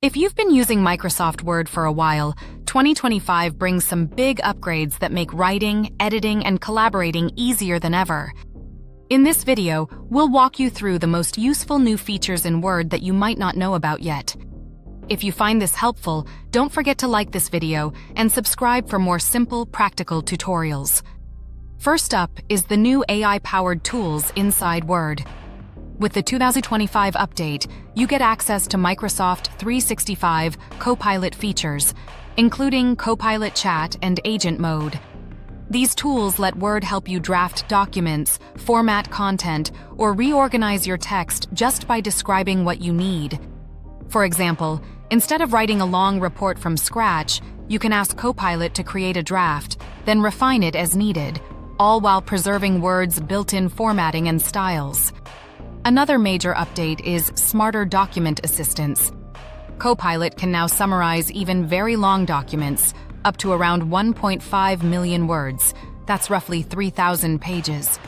If you've been using Microsoft Word for a while, 2025 brings some big upgrades that make writing, editing, and collaborating easier than ever. In this video, we'll walk you through the most useful new features in Word that you might not know about yet. If you find this helpful, don't forget to like this video and subscribe for more simple, practical tutorials. First up is the new AI-powered tools inside Word. With the 2025 update, you get access to Microsoft 365 Copilot features, including Copilot Chat and Agent Mode. These tools let Word help you draft documents, format content, or reorganize your text just by describing what you need. For example, instead of writing a long report from scratch, you can ask Copilot to create a draft, then refine it as needed, all while preserving Word's built-in formatting and styles. Another major update is smarter document assistance. Copilot can now summarize even very long documents, up to around 1.5 million words. That's roughly 3,000 pages.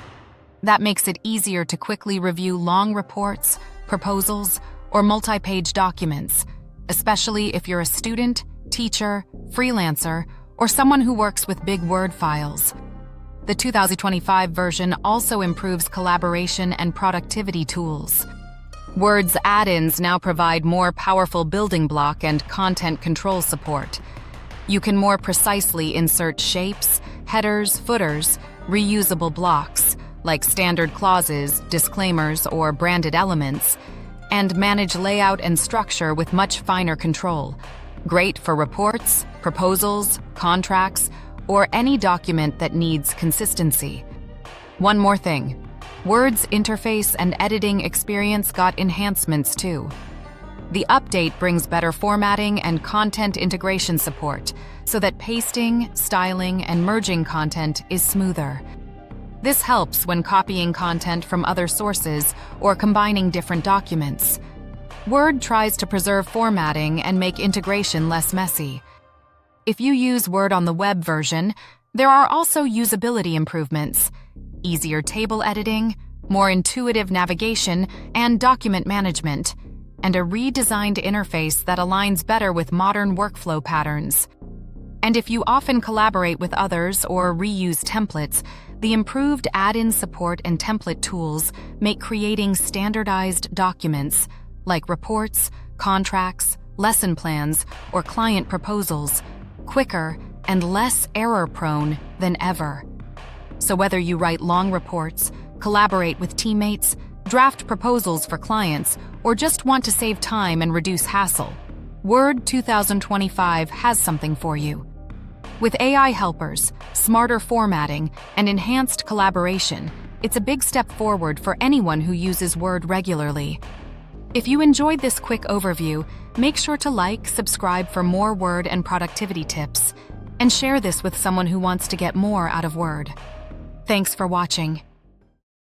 That makes it easier to quickly review long reports, proposals, or multi-page documents, especially if you're a student, teacher, freelancer, or someone who works with big Word files. The 2025 version also improves collaboration and productivity tools. Word's add-ins now provide more powerful building block and content control support. You can more precisely insert shapes, headers, footers, reusable blocks, like standard clauses, disclaimers, or branded elements, and manage layout and structure with much finer control. Great for reports, proposals, contracts, or any document that needs consistency. One more thing, Word's interface and editing experience got enhancements too. The update brings better formatting and content integration support so that pasting, styling, and merging content is smoother. This helps when copying content from other sources or combining different documents. Word tries to preserve formatting and make integration less messy. If you use Word on the web version, there are also usability improvements, easier table editing, more intuitive navigation, and document management, and a redesigned interface that aligns better with modern workflow patterns. And if you often collaborate with others or reuse templates, the improved add-in support and template tools make creating standardized documents, like reports, contracts, lesson plans, or client proposals, quicker and less error-prone than ever. So whether you write long reports, collaborate with teammates, draft proposals for clients, or just want to save time and reduce hassle, Word 2025 has something for you. With AI helpers, smarter formatting, and enhanced collaboration, it's a big step forward for anyone who uses Word regularly. If you enjoyed this quick overview, make sure to like, subscribe for more Word and productivity tips, and share this with someone who wants to get more out of Word. Thanks for watching.